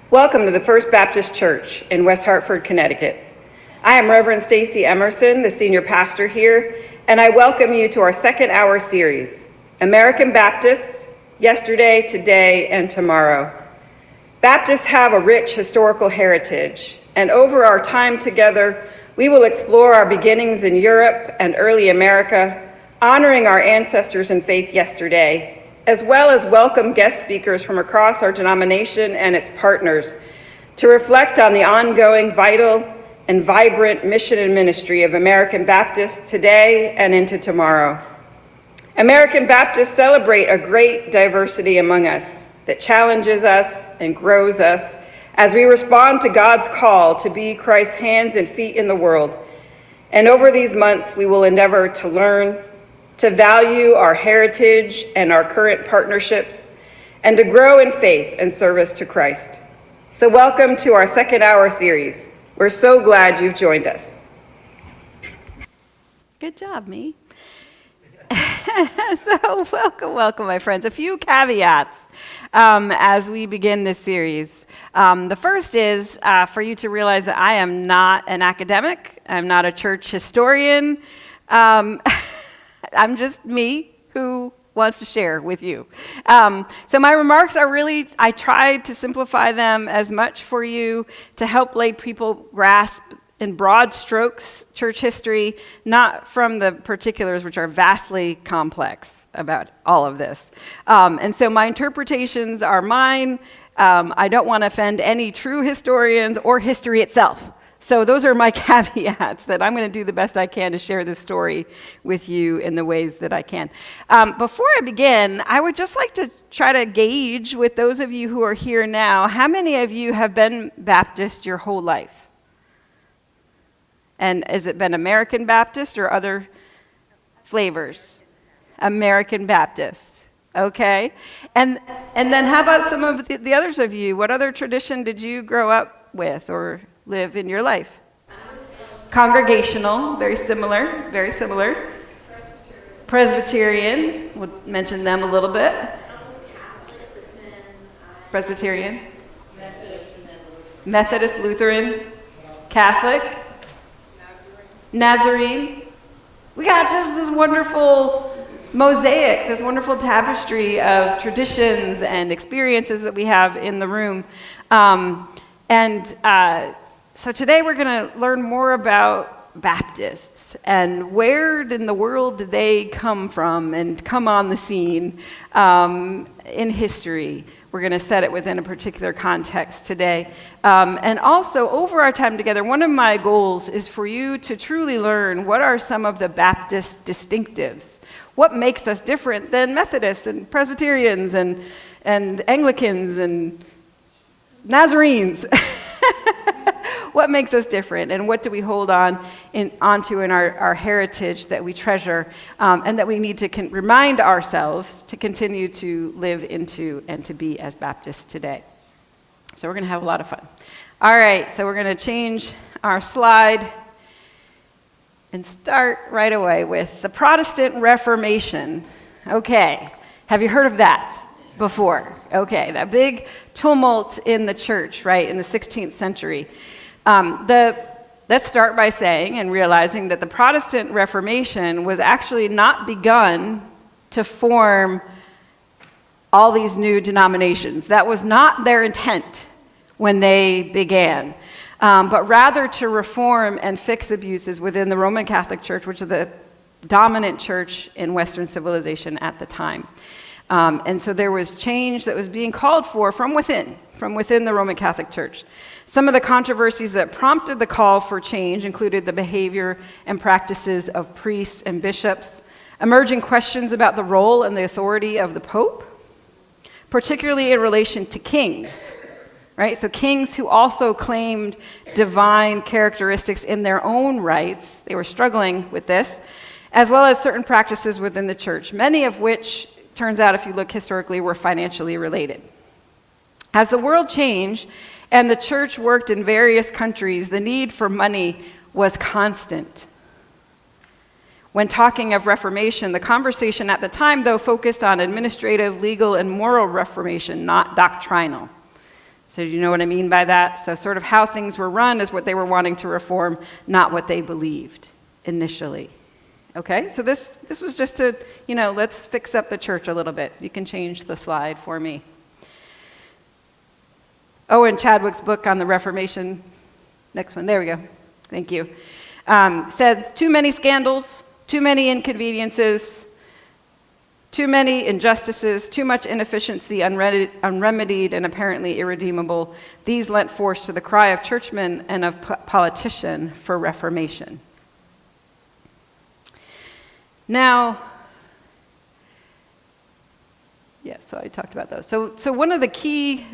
Welcome to the First Baptist Church in West Hartford, Connecticut. I am Reverend Stacy Emerson, the senior pastor here, and I welcome you to our second hour series, American Baptists, Yesterday, Today, and Tomorrow. Baptists have a rich historical heritage, and over our time together, we will explore our beginnings in Europe and early America, honoring our ancestors in faith yesterday, as well as welcome guest speakers from across our denomination and its partners to reflect on the ongoing, vital, and vibrant mission and ministry of American Baptists today and into tomorrow. American Baptists celebrate a great diversity among us that challenges us and grows us as we respond to God's call to be Christ's hands and feet in the world. And over these months, we will endeavor to learn, to value our heritage and our current partnerships, and to grow in faith and service to Christ. So welcome to our second hour series. We're so glad you've joined us. Good job, me. So welcome, my friends. A few caveats as we begin this series. The first is for you to realize that I am not an academic. I'm not a church historian. I'm just me who wants to share with you. So my remarks are really, I tried to simplify them as much for you to help lay people grasp in broad strokes church history, not from the particulars which are vastly complex about all of this. And so my interpretations are mine. I don't want to offend any true historians or history itself. So those are my caveats that I'm going to do the best I can to share this story with you in the ways that I can. Before I begin, I would just like to try to gauge with those of you who are here now, how many of you have been Baptist your whole life? And has it been American Baptist or other flavors? American Baptist. Okay. And then how about some of the others of you? What other tradition did you grow up with or live in your life? Congregational, very similar. Presbyterian, we'll mention them a little bit. Presbyterian. Methodist, Lutheran, Catholic, Nazarene. We got just this wonderful mosaic, this wonderful tapestry of traditions and experiences that we have in the room. So today we're going to learn more about Baptists and where in the world did they come from and come on the scene in history. We're going to set it within a particular context today. And also, over our time together, one of my goals is for you to truly learn what are some of the Baptist distinctives. What makes us different than Methodists and Presbyterians and Anglicans and Nazarenes? What makes us different, and what do we hold onto in our heritage that we treasure, and that we need to remind ourselves to continue to live into and to be as Baptists today. So we're going to have a lot of fun. All right, so we're going to change our slide and start right away with the Protestant Reformation. Okay, have you heard of that before? Okay, that big tumult in the church, right, in the 16th century. Let's start by saying and realizing that the Protestant Reformation was actually not begun to form all these new denominations. That was not their intent when they began, but rather to reform and fix abuses within the Roman Catholic Church, which is the dominant church in Western civilization at the time. And so there was change that was being called for from within the Roman Catholic Church. Some of the controversies that prompted the call for change included the behavior and practices of priests and bishops, emerging questions about the role and the authority of the Pope, particularly in relation to kings, right? So kings who also claimed divine characteristics in their own rights, they were struggling with this, as well as certain practices within the church, many of which, turns out if you look historically, were financially related. As the world changed and the church worked in various countries, the need for money was constant. When talking of reformation, the conversation at the time, though, focused on administrative, legal, and moral reformation, not doctrinal. So do you know what I mean by that? So sort of how things were run is what they were wanting to reform, not what they believed initially. Okay, so this was just to, let's fix up the church a little bit. You can change the slide for me. Owen Chadwick's book on the Reformation, next one, there we go, thank you, said too many scandals, too many inconveniences, too many injustices, too much inefficiency, unremedied and apparently irredeemable. These lent force to the cry of churchmen and of politician for reformation. Now, so I talked about those. So one of the key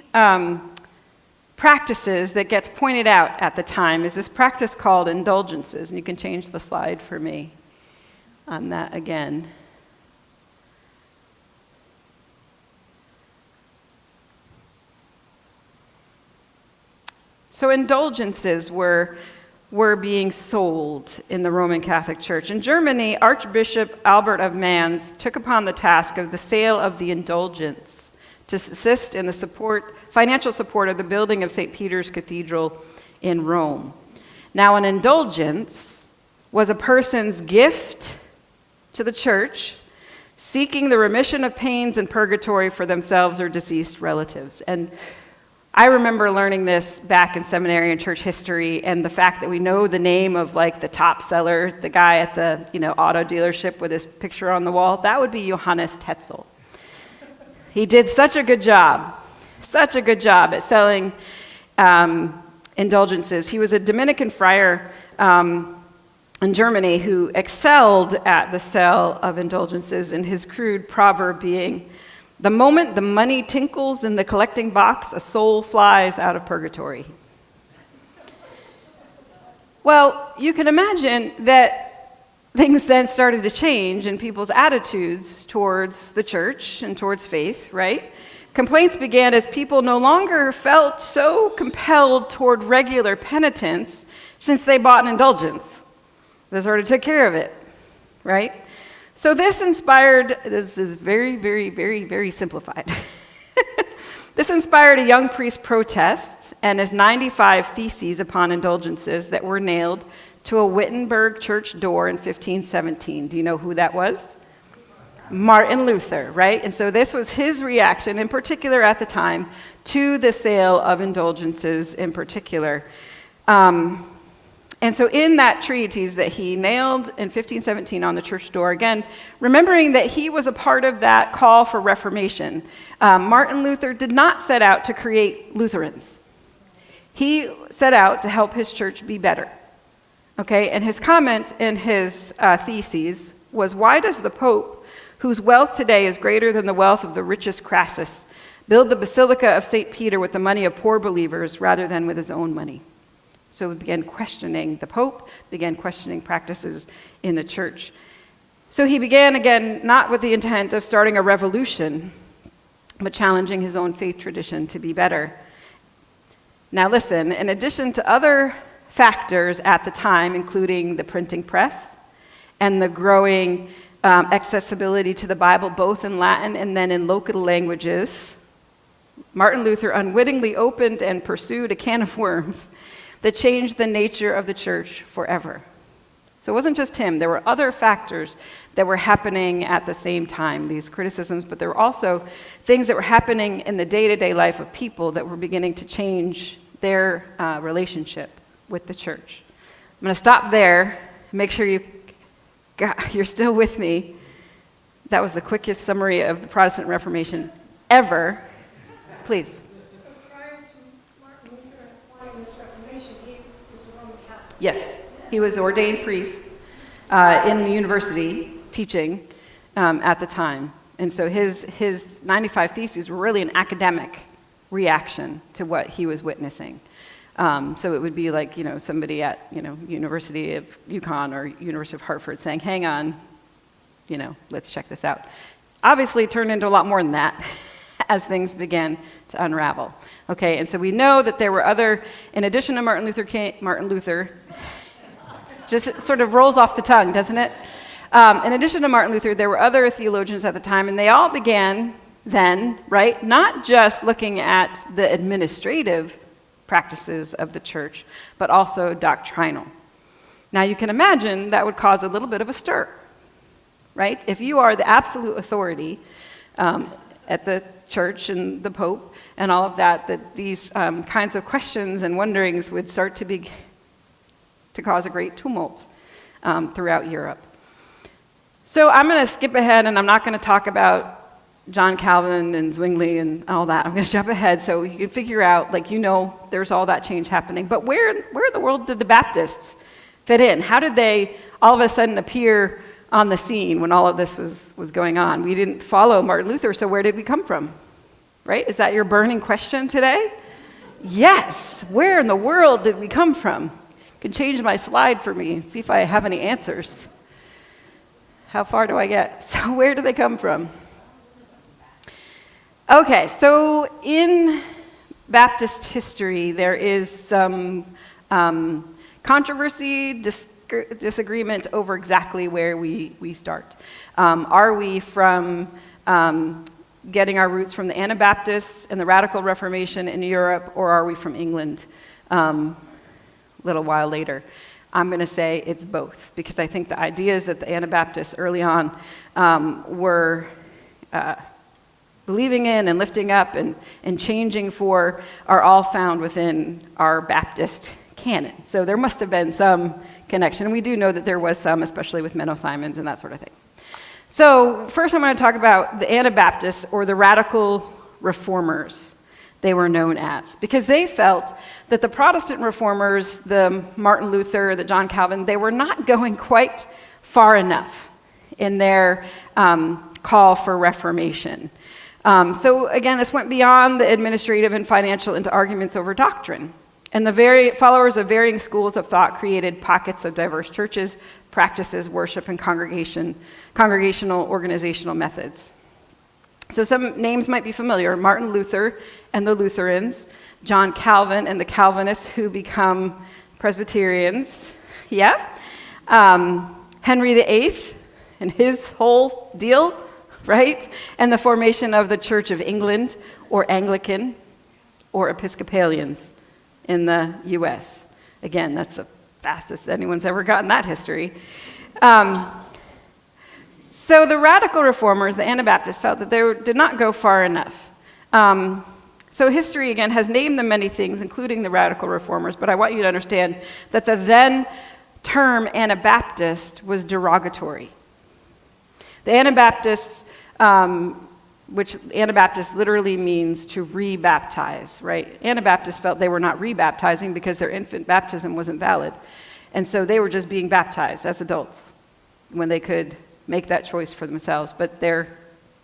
practices that gets pointed out at the time is this practice called indulgences. And you can change the slide for me on that again. So indulgences were being sold in the Roman Catholic Church. In Germany, Archbishop Albert of Mainz took upon the task of the sale of the indulgence to assist in the financial support of the building of St. Peter's Cathedral in Rome. Now, an indulgence was a person's gift to the church seeking the remission of pains in purgatory for themselves or deceased relatives. And I remember learning this back in seminary and church history, and the fact that we know the name of the top seller, the guy at the auto dealership with his picture on the wall, that would be Johannes Tetzel. He did such a good job at selling indulgences. He was a Dominican friar in Germany who excelled at the sale of indulgences, and his crude proverb being, "The moment the money tinkles in the collecting box, a soul flies out of purgatory." Well, you can imagine that things then started to change in people's attitudes towards the church and towards faith, right? Complaints began as people no longer felt so compelled toward regular penitence since they bought an indulgence. They sort of took care of it, right? So this is very, very, very, very simplified. This inspired a young priest protest and his 95 theses upon indulgences that were nailed to a Wittenberg church door in 1517. Do you know who that was? Martin Luther, right? And so this was his reaction, in particular at the time, to the sale of indulgences in particular. And so in that treatise that he nailed in 1517 on the church door, again, remembering that he was a part of that call for reformation, Martin Luther did not set out to create Lutherans. He set out to help his church be better. Okay, and his comment in his theses was, "Why does the Pope, whose wealth today is greater than the wealth of the richest Crassus, build the Basilica of St. Peter with the money of poor believers rather than with his own money?" So we began questioning the Pope, began questioning practices in the church. So he began, again, not with the intent of starting a revolution, but challenging his own faith tradition to be better. Now listen, in addition to other factors at the time, including the printing press and the growing accessibility to the Bible, both in Latin and then in local languages, Martin Luther unwittingly opened and pursued a can of worms that changed the nature of the church forever. So it wasn't just him. There were other factors that were happening at the same time, these criticisms, but there were also things that were happening in the day-to-day life of people that were beginning to change their relationship with the church. I'm going to stop there, make sure you're still with me. That was the quickest summary of the Protestant Reformation ever. Please. Yes, he was ordained priest in the university teaching at the time. And so his 95 theses were really an academic reaction to what he was witnessing. So it would be like, somebody at, University of UConn or University of Hartford saying, hang on, let's check this out. Obviously, it turned into a lot more than that as things began to unravel. Okay, and so we know that there were in addition to Martin Luther, just sort of rolls off the tongue, doesn't it? In addition to Martin Luther, there were other theologians at the time, and they all began then, right? Not just looking at the administrative practices of the church, but also doctrinal. Now, you can imagine that would cause a little bit of a stir, right? If you are the absolute authority at the church and the Pope and all of that, that these kinds of questions and wonderings would start to cause a great tumult throughout Europe. So I'm going to skip ahead, and I'm not going to talk about John Calvin and Zwingli and all that. I'm going to jump ahead so you can figure out, there's all that change happening. But where in the world did the Baptists fit in? How did they all of a sudden appear on the scene when all of this was going on? We didn't follow Martin Luther, so where did we come from? Right? Is that your burning question today? Yes. Where in the world did we come from? You can change my slide for me and see if I have any answers. How far do I get? So where do they come from? Okay, so in Baptist history, there is some controversy, disagreement over exactly where we start. Are we from getting our roots from the Anabaptists and the Radical Reformation in Europe, or are we from England a little while later? I'm going to say it's both, because I think the ideas that the Anabaptists early on were believing in and lifting up and changing for are all found within our Baptist canon. So there must have been some connection. We do know that there was some, especially with Menno Simons and that sort of thing. So first I'm going to talk about the Anabaptists, or the Radical Reformers, they were known as, because they felt that the Protestant Reformers, the Martin Luther, the John Calvin, they were not going quite far enough in their call for reformation. So again, this went beyond the administrative and financial into arguments over doctrine. And the followers of varying schools of thought created pockets of diverse churches, practices, worship, and congregational organizational methods. So some names might be familiar: Martin Luther and the Lutherans, John Calvin and the Calvinists who become Presbyterians, Henry VIII and his whole deal, right? And the formation of the Church of England, or Anglican, or Episcopalians in the U.S. Again, that's the fastest anyone's ever gotten that history. So the Radical Reformers, the Anabaptists, felt that they did not go far enough. So history, again, has named them many things, including the Radical Reformers, but I want you to understand that the then term Anabaptist was derogatory. The Anabaptists, which Anabaptist literally means to re-baptize, right? Anabaptists felt they were not re-baptizing because their infant baptism wasn't valid. And so they were just being baptized as adults when they could make that choice for themselves. But their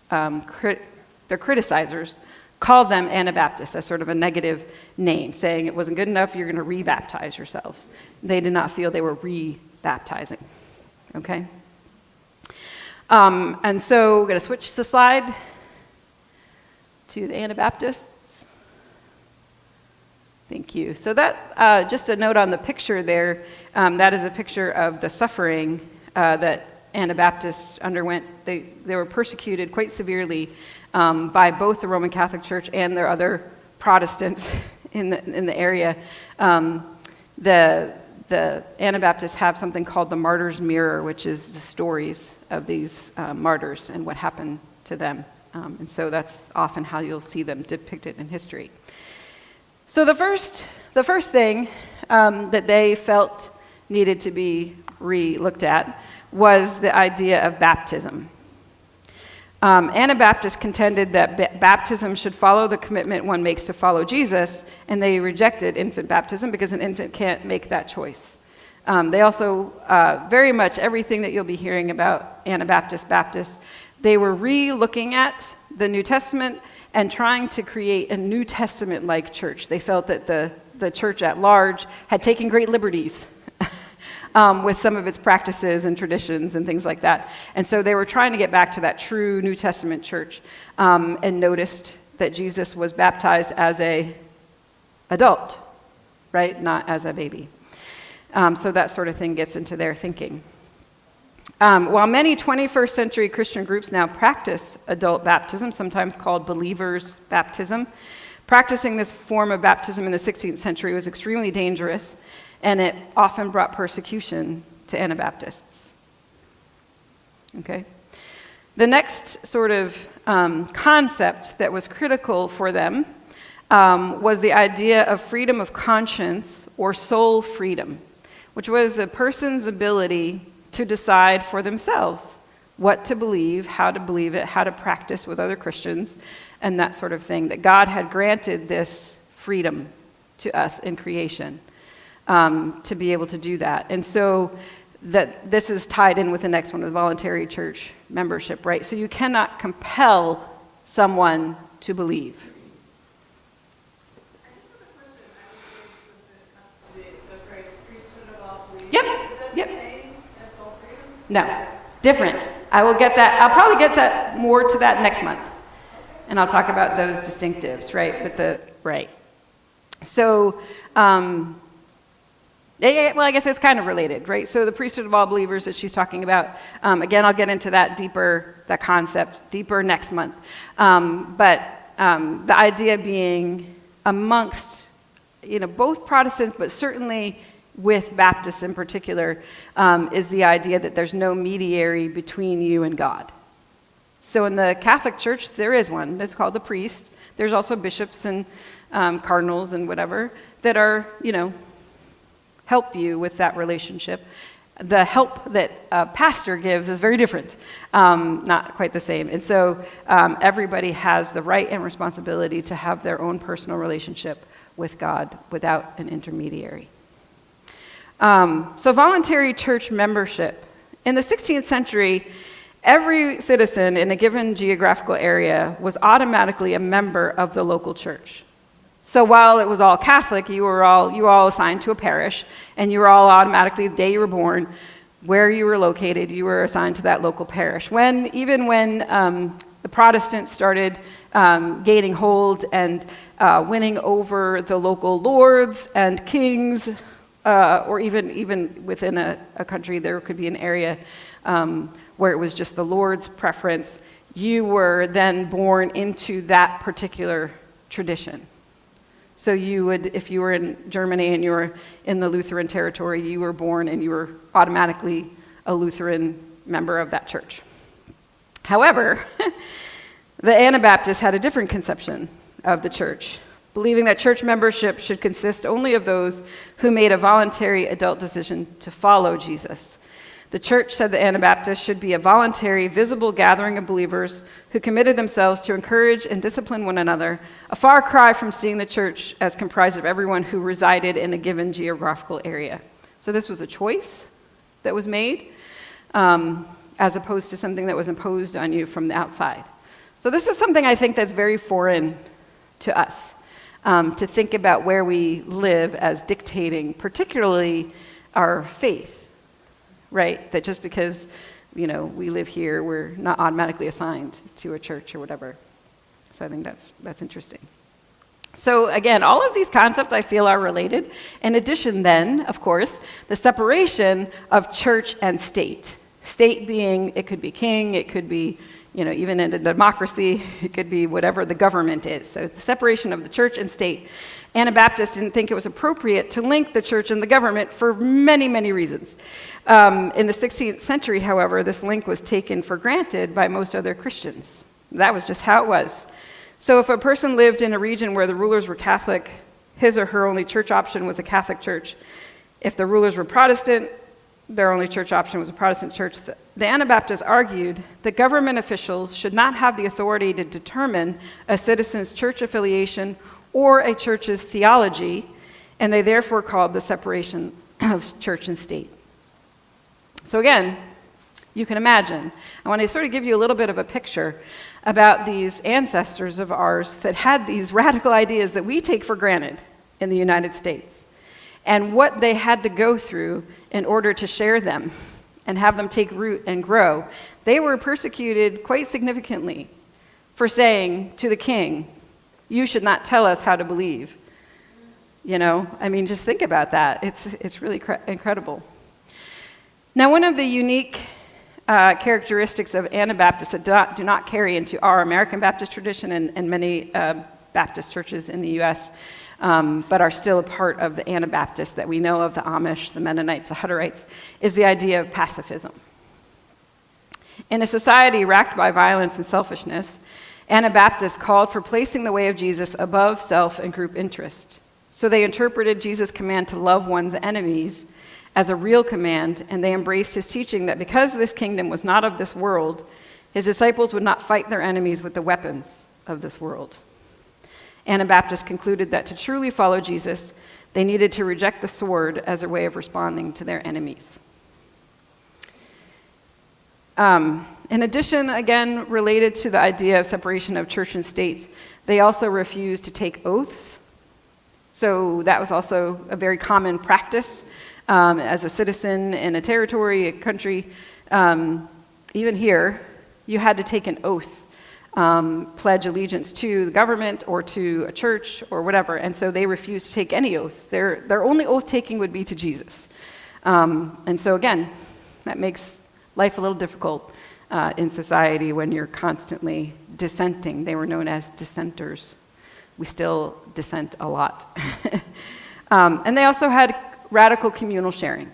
criticizers called them Anabaptists as sort of a negative name, saying it wasn't good enough, you're going to re-baptize yourselves. They did not feel they were re-baptizing, okay? And so we're going to switch the slide to the Anabaptists. Thank you. So that, just a note on the picture there, that is a picture of the suffering that Anabaptists underwent. They were persecuted quite severely by both the Roman Catholic Church and their other Protestants in the area. The Anabaptists have something called the Martyr's Mirror, which is the stories of these martyrs and what happened to them. And so that's often how you'll see them depicted in history. So the first thing that they felt needed to be re-looked at was the idea of baptism. Anabaptists contended that baptism should follow the commitment one makes to follow Jesus, and they rejected infant baptism because an infant can't make that choice. They also, very much everything that you'll be hearing about Baptists, they were re-looking at the New Testament and trying to create a New Testament-like church. They felt that the church at large had taken great liberties with some of its practices and traditions and things like that. And so they were trying to get back to that true New Testament church, and noticed that Jesus was baptized as an adult, right? Not as a baby. So that sort of thing gets into their thinking. While many 21st century Christian groups now practice adult baptism, sometimes called believers' baptism, practicing this form of baptism in the 16th century was extremely dangerous, and it often brought persecution to Anabaptists. Okay? The next sort of concept that was critical for them was the idea of freedom of conscience or soul freedom, which was a person's ability to decide for themselves what to believe, how to believe it, how to practice with other Christians, and that sort of thing, that God had granted this freedom to us in creation to be able to do that. And so that this is tied in with the next one, the voluntary church membership, right? So you cannot compel someone to believe. Yep. Yep. No, different. I will get that. I'll probably get that more to that next month, and I'll talk about those distinctives, right? So, well, I guess it's kind of related, right? So the priesthood of all believers that she's talking about. Again, I'll get into that concept deeper next month. But the idea being amongst, both Protestants, but certainly with Baptists in particular, is the idea that there's no mediary between you and God. So in the Catholic Church, there is one. It's called the priest. There's also bishops and cardinals and whatever that are, help you with that relationship. The help that a pastor gives is very different, not quite the same. And so everybody has the right and responsibility to have their own personal relationship with God without an intermediary. So voluntary church membership. In the 16th century, every citizen in a given geographical area was automatically a member of the local church. So while it was all Catholic, you were all assigned to a parish, and you were all automatically, the day you were born, where you were located, you were assigned to that local parish. Even when the Protestants started gaining hold and winning over the local lords and kings, or even within a country, there could be an area where it was just the Lord's preference, you were then born into that particular tradition. So you would, if you were in Germany and you were in the Lutheran territory, you were born and you were automatically a Lutheran member of that church. However, the Anabaptists had a different conception of the church, believing that church membership should consist only of those who made a voluntary adult decision to follow Jesus. The church, said the Anabaptists, should be a voluntary, visible gathering of believers who committed themselves to encourage and discipline one another, a far cry from seeing the church as comprised of everyone who resided in a given geographical area. So this was a choice that was made, as opposed to something that was imposed on you from the outside. So this is something I think that's very foreign to us, to think about where we live as dictating, particularly our faith. Right? That just because, we live here, we're not automatically assigned to a church or whatever. So I think that's interesting. So again, all of these concepts I feel are related. In addition then, of course, the separation of church and state. State being, it could be king, it could be, even in a democracy, it could be whatever the government is. So the separation of the church and state. Anabaptists didn't think it was appropriate to link the church and the government for many, many reasons. In the 16th century, however, this link was taken for granted by most other Christians. That was just how it was. So if a person lived in a region where the rulers were Catholic, his or her only church option was a Catholic church. If the rulers were Protestant, their only church option was a Protestant church. The Anabaptists argued that government officials should not have the authority to determine a citizen's church affiliation or a church's theology, and they therefore called the separation of church and state. So again, you can imagine, I want to sort of give you a little bit of a picture about these ancestors of ours that had these radical ideas that we take for granted in the United States, and what they had to go through in order to share them and have them take root and grow. They were persecuted quite significantly for saying to the king, "You should not tell us how to believe." Just think about that. It's really incredible. Now, one of the unique characteristics of Anabaptists that do not carry into our American Baptist tradition and many Baptist churches in the U.S., but are still a part of the Anabaptists that we know of, the Amish, the Mennonites, the Hutterites, is the idea of pacifism. In a society racked by violence and selfishness, Anabaptists called for placing the way of Jesus above self and group interest. So they interpreted Jesus' command to love one's enemies as a real command, and they embraced his teaching that because this kingdom was not of this world, his disciples would not fight their enemies with the weapons of this world. Anabaptists concluded that to truly follow Jesus, they needed to reject the sword as a way of responding to their enemies. In addition, again, related to the idea of separation of church and states, they also refused to take oaths. So that was also a very common practice as a citizen in a territory, a country. Even here, you had to take an oath, pledge allegiance to the government or to a church or whatever, and so they refused to take any oaths. Their only oath-taking would be to Jesus. And so again, that makes life a little difficult in society when you're constantly dissenting. They were known as dissenters. We still dissent a lot. And they also had radical communal sharing.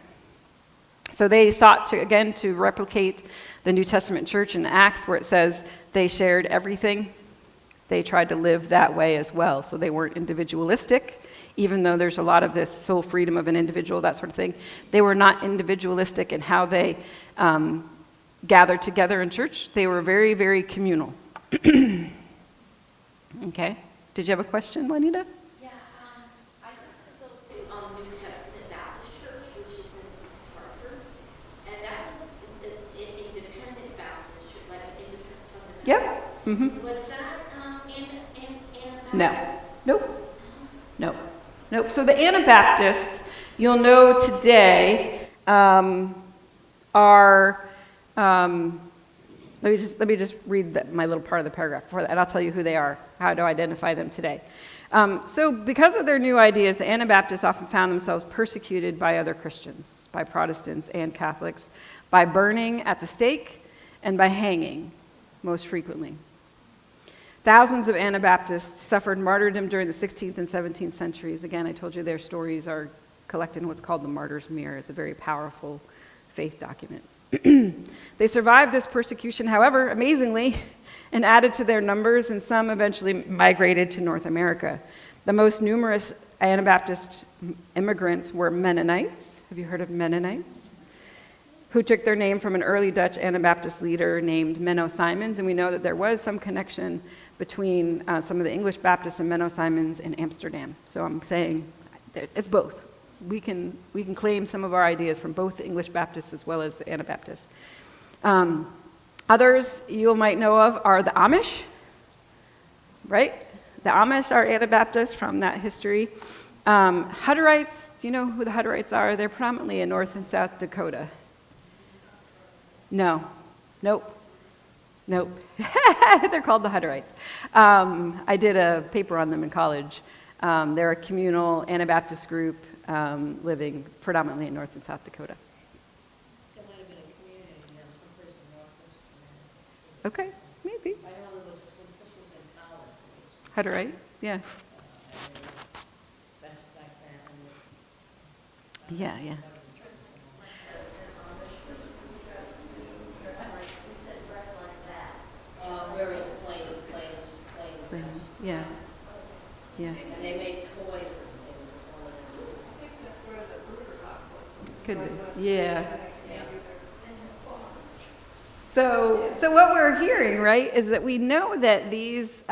So they sought to replicate the New Testament church in Acts, where it says they shared everything. They tried to live that way as well. So they weren't individualistic, even though there's a lot of this soul freedom of an individual, that sort of thing. They were not individualistic in how they gathered together in church. They were very, very communal. Okay. Did you have a question, Juanita? Yeah, I used to go to New Testament Baptist Church, which is in East Hartford, and that was an independent Baptist church, like an independent from the Yep. Mm-hmm. Was that Anabaptist? No. Nope. Nope. Nope. So the Anabaptists, you'll know today, are. Let me just read my little part of the paragraph before that, and I'll tell you who they are, how to identify them today. So because of their new ideas, the Anabaptists often found themselves persecuted by other Christians, by Protestants and Catholics, by burning at the stake and by hanging, most frequently. Thousands of Anabaptists suffered martyrdom during the 16th and 17th centuries. Again, I told you their stories are collected in what's called the Martyr's Mirror. It's a very powerful faith document. They survived this persecution, however, amazingly, and added to their numbers, and some eventually migrated to North America. The most numerous Anabaptist immigrants were Mennonites. Have you heard of Mennonites? Who took their name from an early Dutch Anabaptist leader named Menno Simons, and we know that there was some connection between some of the English Baptists and Menno Simons in Amsterdam. So I'm saying it's both. We can claim some of our ideas from both the English Baptists as well as the Anabaptists. Others you might know of are the Amish, right? The Amish are Anabaptists from that history. Hutterites, do you know who the Hutterites are? They're predominantly in North and South Dakota. No. Nope. They're called the Hutterites. I did a paper on them in college. They're a communal Anabaptist group living predominantly in North and South Dakota. There might have been a community, someplace in Northwest. Okay, maybe. I know there was, when Chris was in college, Hutterite, yeah. that's back then. Yeah. Very plain dress. Yeah. And they made toys and things as well. I think that's where the Ruderhoff was. Could be. Yeah. Yeah. So what we're hearing, right, is that we know that these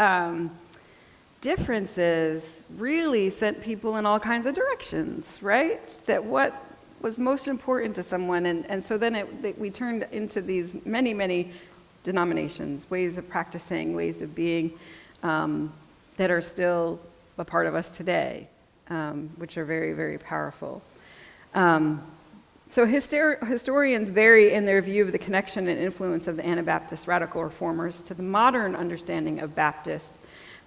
differences really sent people in all kinds of directions, right? That what was most important to someone, and so then we turned into these many denominations, ways of practicing, ways of being that are still a part of us today, which are very, very powerful. So historians vary in their view of the connection and influence of the Anabaptist radical reformers to the modern understanding of Baptist,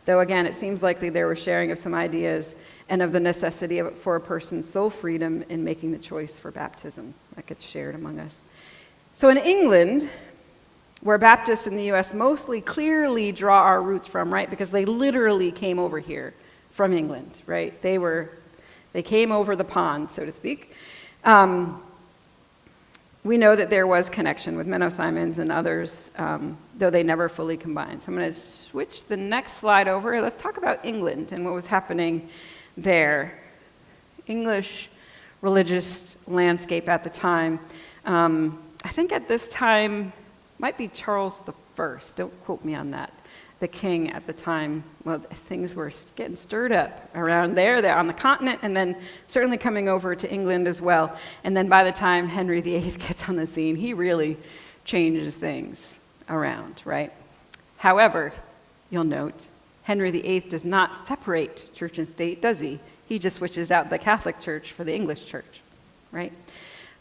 though again, it seems likely there was sharing of some ideas and of the necessity for a person's soul freedom in making the choice for baptism that gets shared among us. So in England, where Baptists in the U.S. mostly clearly draw our roots from, right? Because they literally came over here from England, right? They came over the pond, so to speak. We know that there was connection with Menno Simons and others, though they never fully combined. So I'm going to switch the next slide over. Let's talk about England and what was happening there. English religious landscape at the time. I think at this time, might be Charles I, don't quote me on that, the king at the time. Well, things were getting stirred up around there on the continent, and then certainly coming over to England as well. And then by the time Henry VIII gets on the scene, he really changes things around, right? However, you'll note, Henry VIII does not separate church and state, does he? He just switches out the Catholic Church for the English Church, right?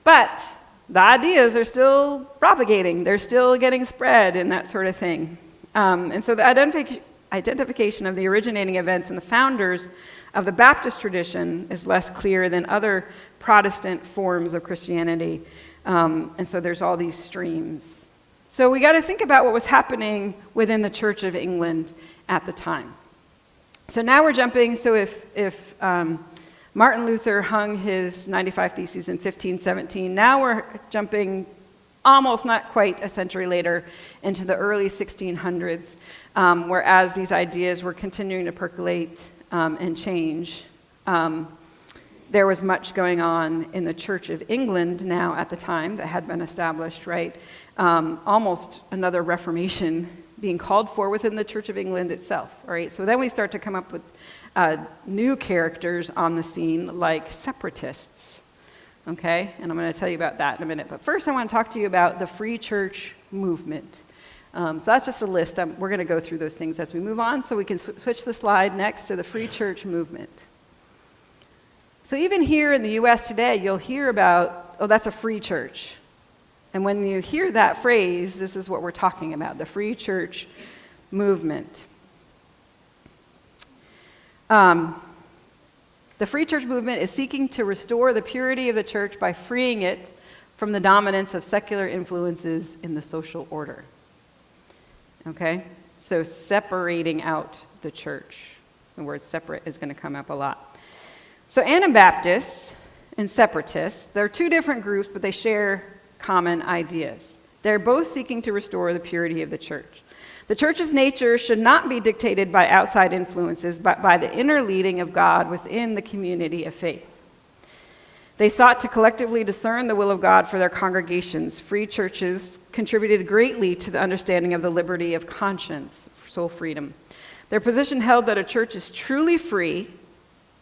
But the ideas are still propagating. They're still getting spread and that sort of thing. And so the identification of the originating events and the founders of the Baptist tradition is less clear than other Protestant forms of Christianity. And so there's all these streams. So we got to think about what was happening within the Church of England at the time. So now we're jumping, so if Martin Luther hung his 95 Theses in 1517. Now we're jumping almost not quite a century later into the early 1600s, whereas these ideas were continuing to percolate and change. There was much going on in the Church of England now at the time that had been established, right? Almost another Reformation being called for within the Church of England itself, right? So then we start to come up with new characters on the scene like separatists, okay? And I'm going to tell you about that in a minute. But first I want to talk to you about the free church movement. So that's just a list. We're going to go through those things as we move on, so we can switch the slide next to the free church movement. So even here in the U.S. today, you'll hear about, oh, that's a free church. And when you hear that phrase, this is what we're talking about, the free church movement. The free church movement is seeking to restore the purity of the church by freeing it from the dominance of secular influences in the social order. Okay? So separating out the church. The word separate is going to come up a lot. So Anabaptists and separatists, they're two different groups, but they share common ideas. They're both seeking to restore the purity of the church. The church's nature should not be dictated by outside influences, but by the inner leading of God within the community of faith. They sought to collectively discern the will of God for their congregations. Free churches contributed greatly to the understanding of the liberty of conscience, soul freedom. Their position held that a church is truly free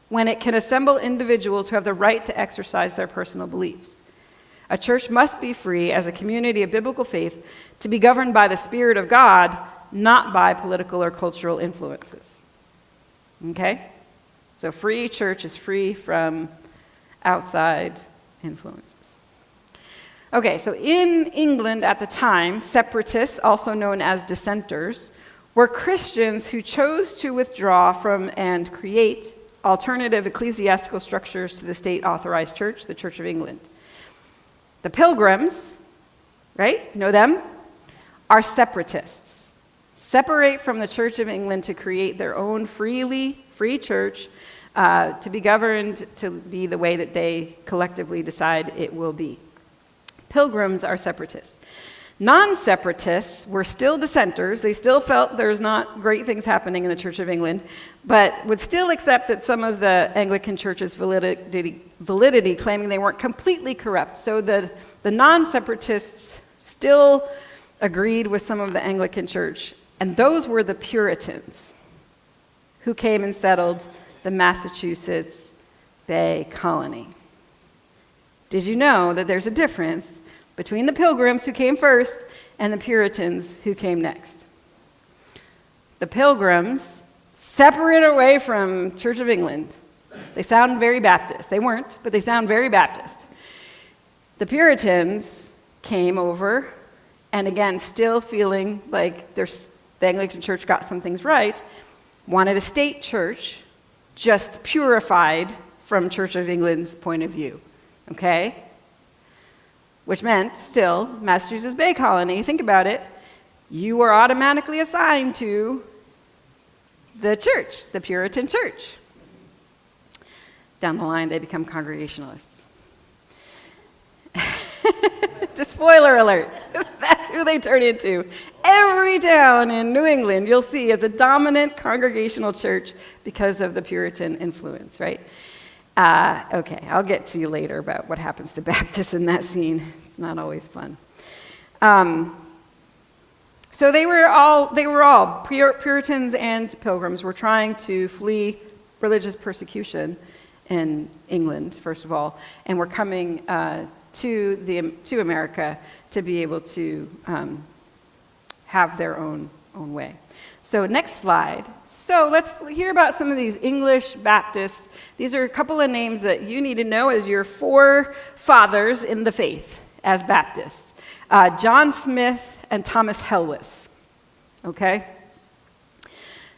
when it can assemble individuals who have the right to exercise their personal beliefs. A church must be free as a community of biblical faith to be governed by the Spirit of God, not by political or cultural influences. Okay? So free church is free from outside influences. Okay, so in England at the time, separatists, also known as dissenters, were Christians who chose to withdraw from and create alternative ecclesiastical structures to the state-authorized church, the Church of England. The Pilgrims, right, you know them, are separatists. Separate from the Church of England to create their own free church to be governed to be the way that they collectively decide it will be. Pilgrims are separatists. Non-separatists were still dissenters. They still felt there's not great things happening in the Church of England, but would still accept that some of the Anglican Church's validity, claiming they weren't completely corrupt. So the non-separatists still agreed with some of the Anglican Church, and those were the Puritans who came and settled the Massachusetts Bay Colony. Did you know that there's a difference between the Pilgrims who came first and the Puritans who came next? The Pilgrims, separate away from Church of England. They sound very Baptist. They weren't, but they sound very Baptist. The Puritans came over, and again, still feeling like the Anglican Church got some things right, wanted a state church, just purified from Church of England's point of view. Okay? which meant still Massachusetts Bay Colony. Think about it. You were automatically assigned to the church, the Puritan church. Down the line, they become Congregationalists. Just spoiler alert. That's who they turn into. Every town in New England you'll see is a dominant Congregational church because of the Puritan influence, right? Okay, I'll get to you later about what happens to Baptists in that scene. It's not always fun. So they were all Puritans and Pilgrims were trying to flee religious persecution in England, first of all, and were coming to America to be able to have their own way. So next slide. So let's hear about some of these English Baptists. These are a couple of names that you need to know as your forefathers in the faith as Baptists. John Smith and Thomas Helwys. Okay?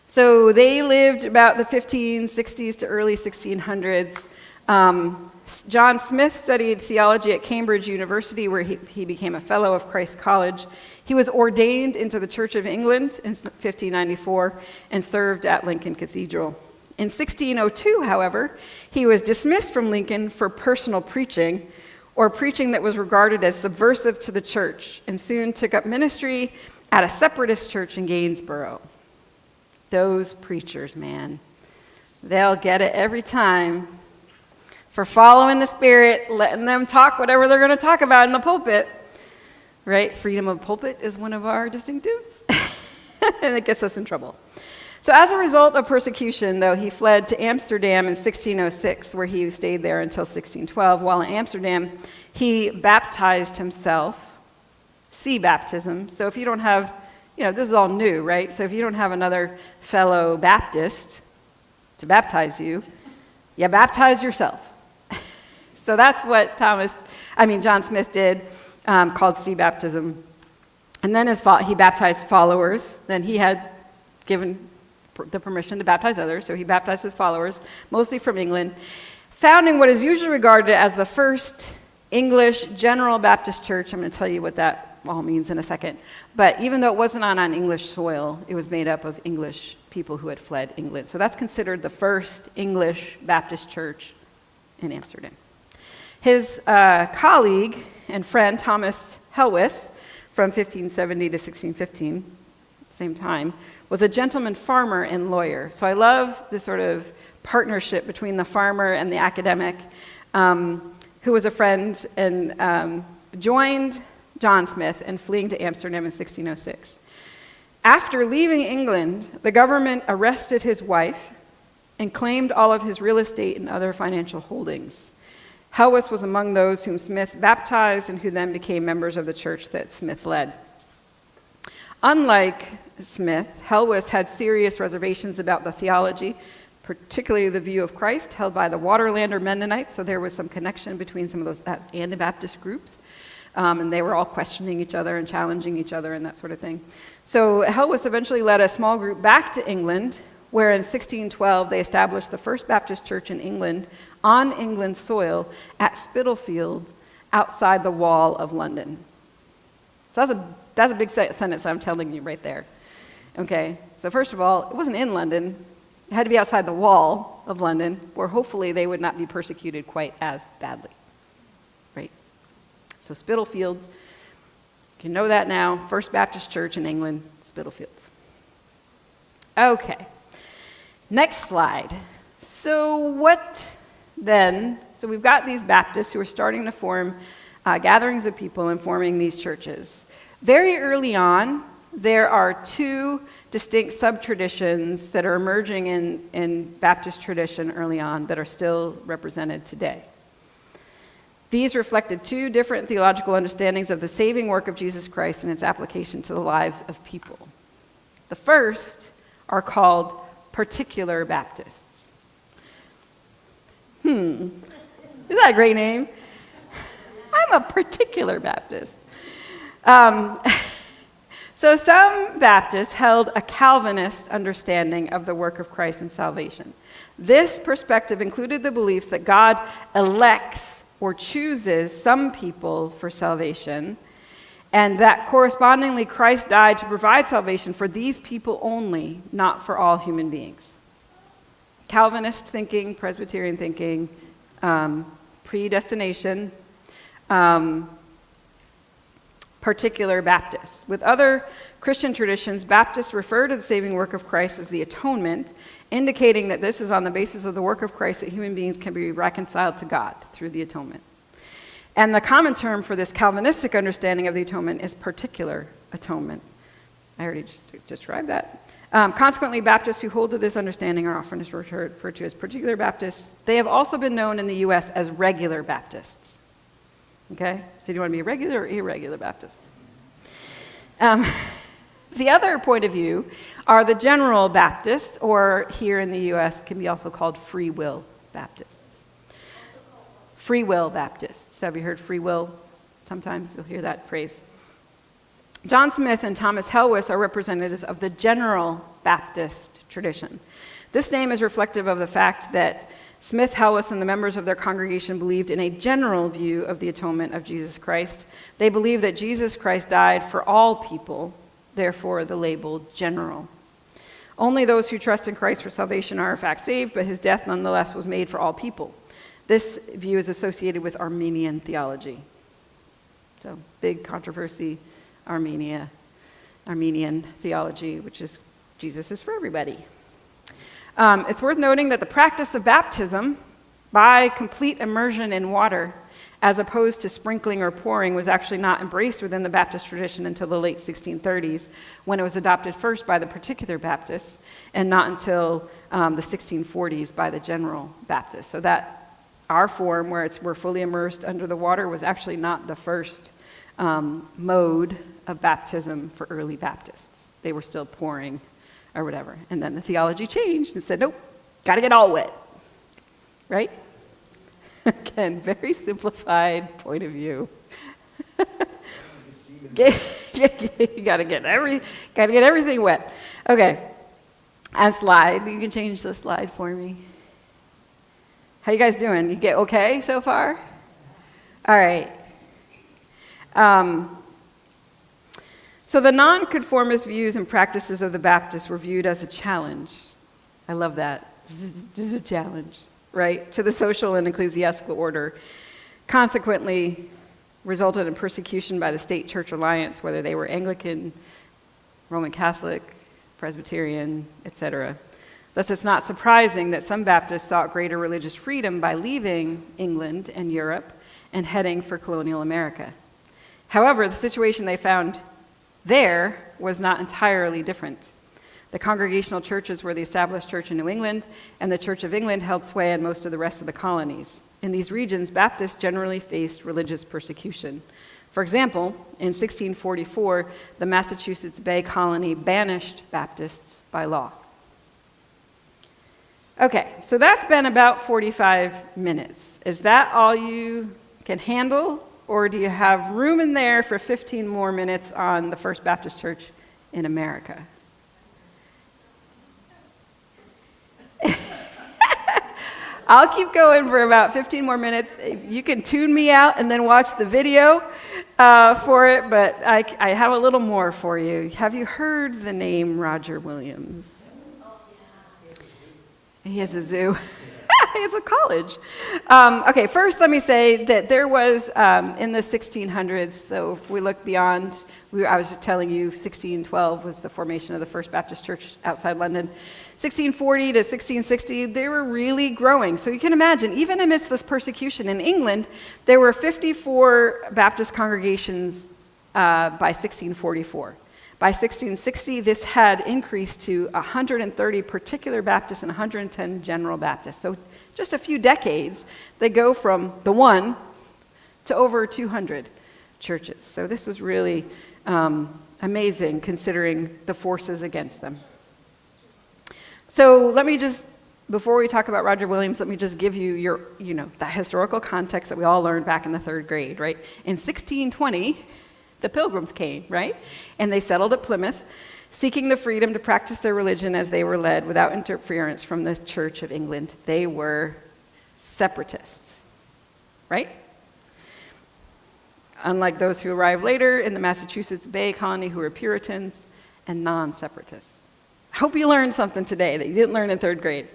So they lived about the 1560s to early 1600s. John Smith studied theology at Cambridge University, where he became a fellow of Christ College. He was ordained into the Church of England in 1594 and served at Lincoln Cathedral. In 1602, however, he was dismissed from Lincoln for personal preaching, or preaching that was regarded as subversive to the church, and soon took up ministry at a separatist church in Gainsborough. Those preachers, man, they'll get it every time for following the Spirit, letting them talk whatever they're going to talk about in the pulpit, right? Freedom of pulpit is one of our distinctives, and it gets us in trouble. So as a result of persecution, though, he fled to Amsterdam in 1606, where he stayed there until 1612. While in Amsterdam, he baptized himself, sea baptism. So if you don't have, this is all new, right? So if you don't have another fellow Baptist to baptize you, you baptize yourself. So that's what John Smith did, called sea baptism. And then he baptized followers. Then he had given the permission to baptize others, so he baptized his followers, mostly from England, founding what is usually regarded as the first English General Baptist Church. I'm going to tell you what that all means in a second. But even though it wasn't on English soil, it was made up of English people who had fled England. So that's considered the first English Baptist church in Amsterdam. His colleague and friend, Thomas Helwys, from 1570 to 1615, same time, was a gentleman farmer and lawyer. So I love this sort of partnership between the farmer and the academic, who was a friend and joined John Smith in fleeing to Amsterdam in 1606. After leaving England, the government arrested his wife and claimed all of his real estate and other financial holdings. Helwys was among those whom Smith baptized and who then became members of the church that Smith led. Unlike Smith, Helwys had serious reservations about the theology, particularly the view of Christ held by the Waterlander Mennonites, so there was some connection between some of those Anabaptist groups, and they were all questioning each other and challenging each other and that sort of thing. So Helwys eventually led a small group back to England, where in 1612 they established the first Baptist church in England on England's soil at Spitalfields outside the Wall of London. So that's a big sentence I'm telling you right there. Okay, so first of all, it wasn't in London. It had to be outside the Wall of London, where hopefully they would not be persecuted quite as badly, right? So Spitalfields, you know that now, First Baptist Church in England, Spitalfields. Okay, next slide. So what then? So we've got these Baptists who are starting to form gatherings of people and forming these churches. Very early on, there are two distinct sub-traditions that are emerging in Baptist tradition early on that are still represented today. These reflected two different theological understandings of the saving work of Jesus Christ and its application to the lives of people. The first are called particular Baptists. Isn't that a great name? I'm a particular Baptist. So some Baptists held a Calvinist understanding of the work of Christ in salvation. This perspective included the beliefs that God elects or chooses some people for salvation, and that correspondingly Christ died to provide salvation for these people only, not for all human beings. Calvinist thinking, Presbyterian thinking, predestination, particular Baptists. With other Christian traditions, Baptists refer to the saving work of Christ as the atonement, indicating that this is on the basis of the work of Christ that human beings can be reconciled to God through the atonement. And the common term for this Calvinistic understanding of the atonement is particular atonement. I already just described that. Consequently, Baptists who hold to this understanding are often referred to as particular Baptists. They have also been known in the U.S. as regular Baptists. Okay? So do you want to be a regular or irregular Baptist? The other point of view are the general Baptists, or here in the U.S. can be also called free will Baptists. Free will Baptists. Have you heard free will? Sometimes you'll hear that phrase. John Smith and Thomas Helwys are representatives of the general Baptist tradition. This name is reflective of the fact that Smith, Helwys, and the members of their congregation believed in a general view of the atonement of Jesus Christ. They believed that Jesus Christ died for all people, therefore the label general. Only those who trust in Christ for salvation are in fact saved, but his death nonetheless was made for all people. This view is associated with Armenian theology. So, big controversy, Armenian theology, which is Jesus is for everybody. It's worth noting that the practice of baptism by complete immersion in water, as opposed to sprinkling or pouring, was actually not embraced within the Baptist tradition until the late 1630s, when it was adopted first by the particular Baptists, and not until the 1640s by the general Baptists. So that our form, where we're fully immersed under the water, was actually not the first mode of baptism for early Baptists. They were still pouring or whatever. And then the theology changed and said, nope, got to get all wet. Right? Again, very simplified point of view. You got to get everything wet. Okay. And slide. You can change the slide for me. How you guys doing? You get okay so far? All right. So the nonconformist views and practices of the Baptists were viewed as a challenge. I love that. This is a challenge, right? To the social and ecclesiastical order. Consequently, resulted in persecution by the state church alliance, whether they were Anglican, Roman Catholic, Presbyterian, etc. Thus, it's not surprising that some Baptists sought greater religious freedom by leaving England and Europe and heading for colonial America. However, the situation they found there was not entirely different. The congregational churches were the established church in New England, and the Church of England held sway in most of the rest of the colonies. In these regions, Baptists generally faced religious persecution. For example, in 1644, the Massachusetts Bay Colony banished Baptists by law. Okay, so that's been about 45 minutes. Is that all you can handle? Or do you have room in there for 15 more minutes on the First Baptist Church in America? I'll keep going for about 15 more minutes. You can tune me out and then watch the video for it, but I have a little more for you. Have you heard the name Roger Williams? He has a zoo. He has a college. Okay, first let me say that there was, in the 1600s, so if we look beyond, I was just telling you 1612 was the formation of the First Baptist Church outside London. 1640 to 1660, they were really growing. So you can imagine, even amidst this persecution in England, there were 54 Baptist congregations by 1644. By 1660, this had increased to 130 particular Baptists and 110 general Baptists. So just a few decades, they go from the one to over 200 churches. So this was really amazing considering the forces against them. So let me just, before we talk about Roger Williams, let me just give you that historical context that we all learned back in the third grade, right? In 1620, the Pilgrims came, right? And they settled at Plymouth, seeking the freedom to practice their religion as they were led without interference from the Church of England. They were separatists, right? unlike those who arrived later in the Massachusetts Bay Colony who were Puritans and non-separatists. I hope you learned something today that you didn't learn in third grade.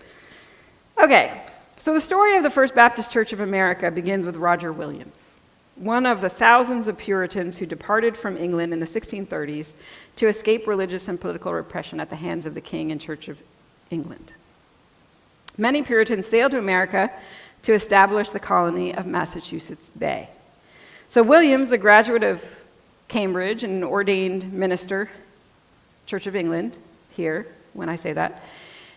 Okay, so the story of the First Baptist Church of America begins with Roger Williams, one of the thousands of Puritans who departed from England in the 1630s to escape religious and political repression at the hands of the King and Church of England. Many Puritans sailed to America to establish the colony of Massachusetts Bay. So Williams, a graduate of Cambridge and an ordained minister, Church of England, here, when I say that,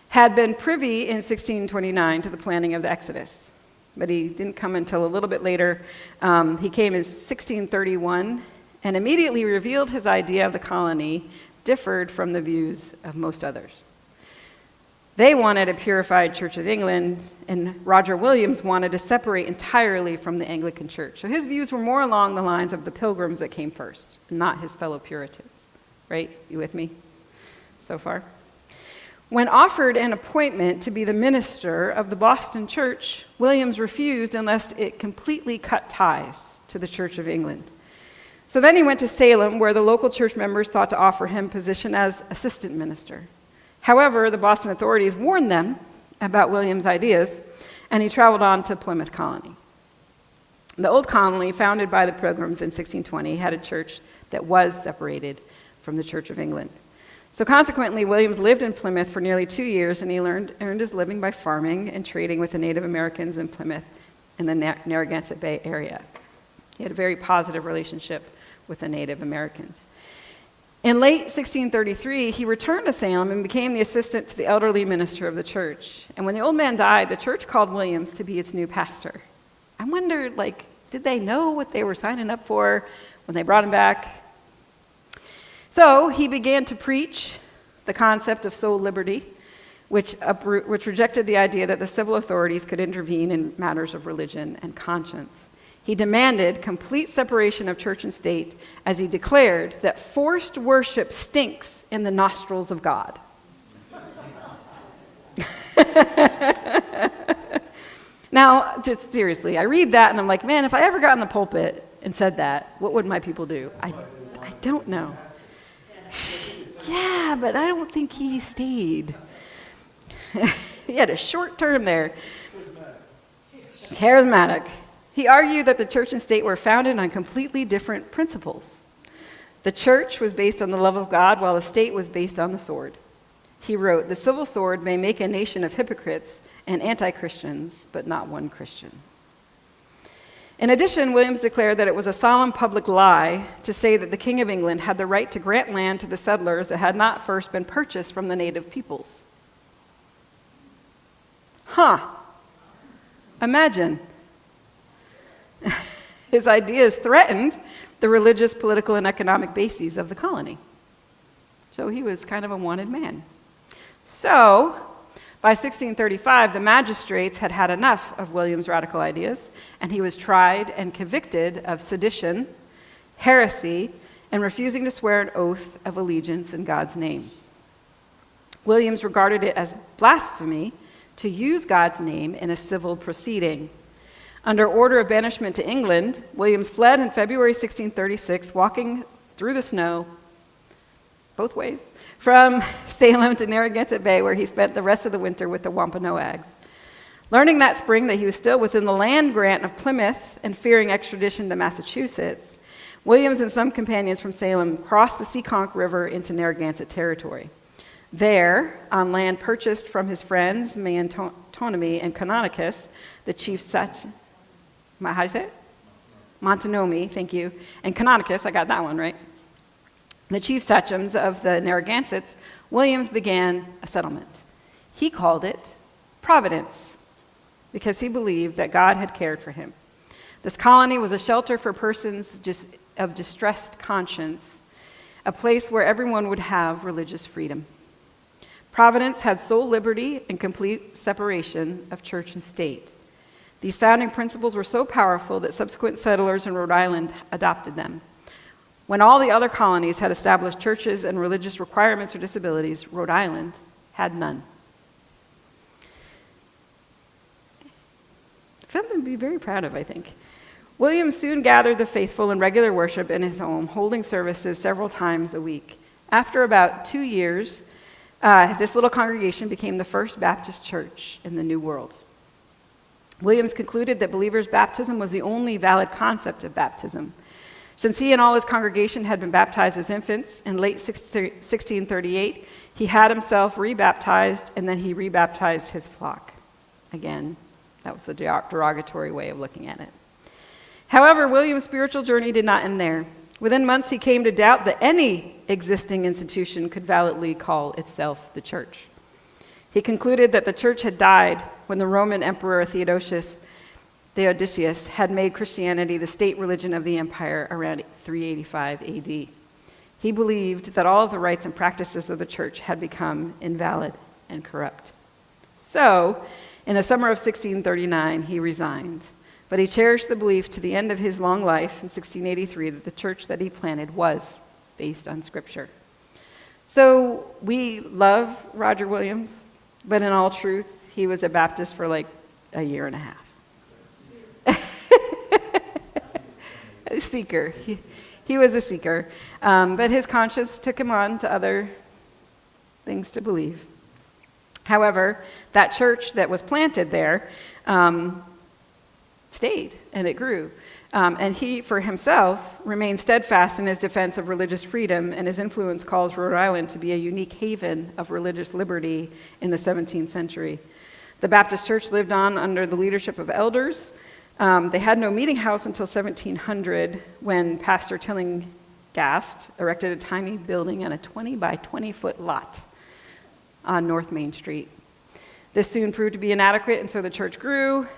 had been privy in 1629 to the planning of the Exodus. But he didn't come until a little bit later. He came in 1631 and immediately revealed his idea of the colony differed from the views of most others. They wanted a purified Church of England, and Roger Williams wanted to separate entirely from the Anglican Church. So his views were more along the lines of the Pilgrims that came first, not his fellow Puritans. Right? You with me so far? When offered an appointment to be the minister of the Boston Church, Williams refused unless it completely cut ties to the Church of England. So then he went to Salem, where the local church members thought to offer him position as assistant minister. However, the Boston authorities warned them about Williams' ideas, and he traveled on to Plymouth Colony. The old colony, founded by the Pilgrims in 1620, had a church that was separated from the Church of England. So consequently, Williams lived in Plymouth for nearly 2 years, and he earned his living by farming and trading with the Native Americans in Plymouth in the Narragansett Bay area. He had a very positive relationship with the Native Americans. In late 1633, he returned to Salem and became the assistant to the elderly minister of the church. And when the old man died, the church called Williams to be its new pastor. I wondered, did they know what they were signing up for when they brought him back? So he began to preach the concept of soul liberty, which rejected the idea that the civil authorities could intervene in matters of religion and conscience. He demanded complete separation of church and state, as he declared that forced worship stinks in the nostrils of God. Now, just seriously, I read that and I'm like, man, if I ever got in the pulpit and said that, what would my people do? I don't know. Yeah, but I don't think he stayed. He had a short term there. Charismatic. He argued that the church and state were founded on completely different principles. The church was based on the love of God, while the state was based on the sword. He wrote, "The civil sword may make a nation of hypocrites and anti-Christians, but not one Christian." In addition, Williams declared that it was a solemn public lie to say that the King of England had the right to grant land to the settlers that had not first been purchased from the native peoples. Imagine. His ideas threatened the religious, political, and economic bases of the colony. So he was kind of a wanted man. So, by 1635, the magistrates had had enough of Williams' radical ideas, and he was tried and convicted of sedition, heresy, and refusing to swear an oath of allegiance in God's name. Williams regarded it as blasphemy to use God's name in a civil proceeding. Under order of banishment to England, Williams fled in February 1636, walking through the snow, both ways, from Salem to Narragansett Bay, where he spent the rest of the winter with the Wampanoags. Learning that spring that he was still within the land grant of Plymouth and fearing extradition to Massachusetts, Williams and some companions from Salem crossed the Seekonk River into Narragansett territory. There, on land purchased from his friends Montanomy and Canonicus, the chief how do you say it? Montanomy, thank you, and Canonicus, I got that one right. The chief sachems of the Narragansetts, Williams began a settlement. He called it Providence, because he believed that God had cared for him. This colony was a shelter for persons of distressed conscience, a place where everyone would have religious freedom. Providence had sole liberty and complete separation of church and state. These founding principles were so powerful that subsequent settlers in Rhode Island adopted them. When all the other colonies had established churches and religious requirements or disabilities, Rhode Island had none. Something to be very proud of, I think. William soon gathered the faithful in regular worship in his home, holding services several times a week. After about 2 years, this little congregation became the first Baptist church in the New World. Williams concluded that believers' baptism was the only valid concept of baptism. Since he and all his congregation had been baptized as infants in late 1638, he had himself rebaptized, and then he rebaptized his flock. Again, that was the derogatory way of looking at it. However, William's spiritual journey did not end there. Within months, he came to doubt that any existing institution could validly call itself the church. He concluded that the church had died when the Roman Emperor Theodosius had made Christianity the state religion of the empire around 385 AD. He believed that all of the rites and practices of the church had become invalid and corrupt. So, in the summer of 1639, he resigned. But he cherished the belief to the end of his long life in 1683 that the church that he planted was based on Scripture. So we love Roger Williams, but in all truth, he was a Baptist for like a year and a half. A seeker. He was a seeker. But his conscience took him on to other things to believe. However, that church that was planted there stayed, and it grew. And he, for himself, remained steadfast in his defense of religious freedom, and his influence caused Rhode Island to be a unique haven of religious liberty in the 17th century. The Baptist church lived on under the leadership of elders. They had no meeting house until 1700, when Pastor Tillinghast erected a tiny building on a 20 by 20 foot lot on North Main Street. This soon proved to be inadequate, and so the church grew.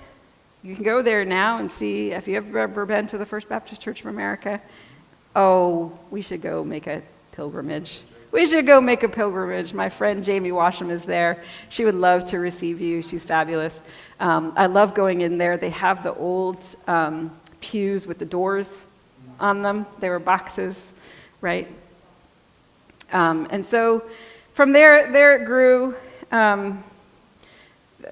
You can go there now and see, if you've ever been to the First Baptist Church of America, we should go make a pilgrimage. We should go make a pilgrimage. My friend Jamie Washam is there. She would love to receive you. She's fabulous. I love going in there. They have the old pews with the doors on them. They were boxes, right? And so from there it grew.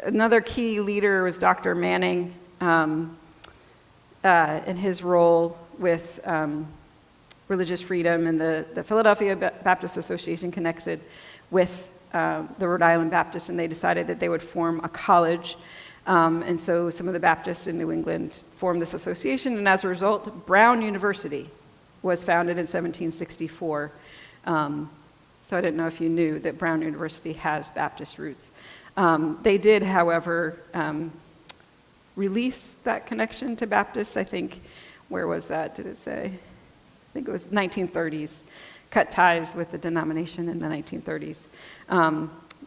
Another key leader was Dr. Manning in his role with religious freedom, and the Philadelphia Baptist Association connected with the Rhode Island Baptists, and they decided that they would form a college. And so some of the Baptists in New England formed this association, and as a result, Brown University was founded in 1764. So I didn't know if you knew that Brown University has Baptist roots. They did, however, release that connection to Baptists. I think, where was that? Did it say? I think it was 1930s. Cut ties with the denomination in the 1930s.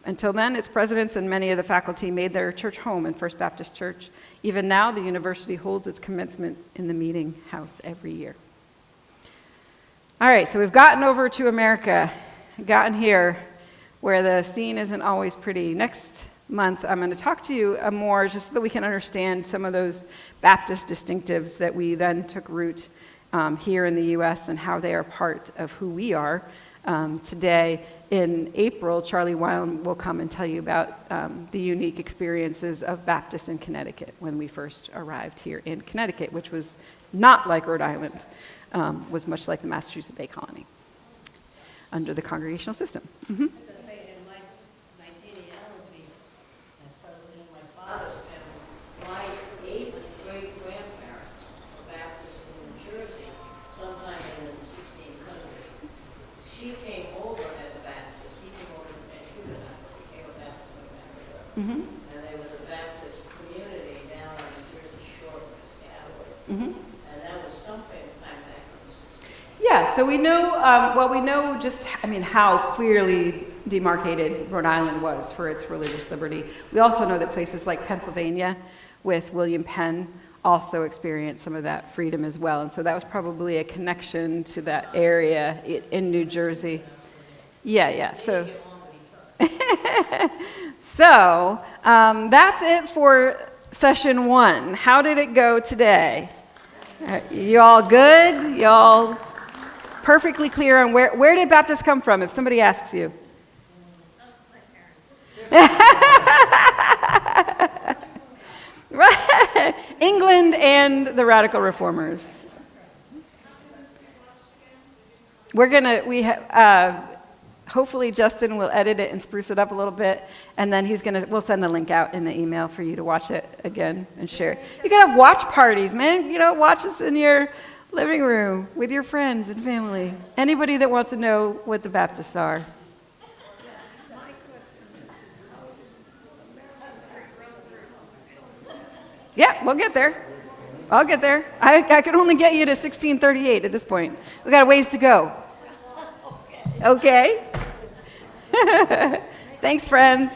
Until then, its presidents and many of the faculty made their church home in First Baptist Church. Even now, the university holds its commencement in the meeting house every year. All right, so we've gotten over to America, gotten here, where the scene isn't always pretty. Next month, I'm going to talk to you more just so that we can understand some of those Baptist distinctives that we then took root here in the U.S. and how they are part of who we are today. In April, Charlie Wyland will come and tell you about the unique experiences of Baptists in Connecticut when we first arrived here in Connecticut, which was not like Rhode Island, was much like the Massachusetts Bay Colony under the congregational system. Mm-hmm. Mm-hmm. And there was a Baptist community down on the Jersey Shore with Scataway. Mm-hmm. And that was something time back. Yeah, so we know, we know just, how clearly demarcated Rhode Island was for its religious liberty. We also know that places like Pennsylvania with William Penn also experienced some of that freedom as well. And so that was probably a connection to that area in New Jersey. Yeah, so... So, that's it for session 1. How did it go today? You all good? You all perfectly clear on where did Baptists come from, if somebody asks you? Right. England and the Radical Reformers. Hopefully Justin will edit it and spruce it up a little bit, and then we'll send a link out in the email for you to watch it again and share it. You can have watch parties, man. Watch us in your living room with your friends and family. Anybody that wants to know what the Baptists are. Yeah, we'll get there. I'll get there. I can only get you to 1638 at this point. We got a ways to go. Okay? Thanks, friends.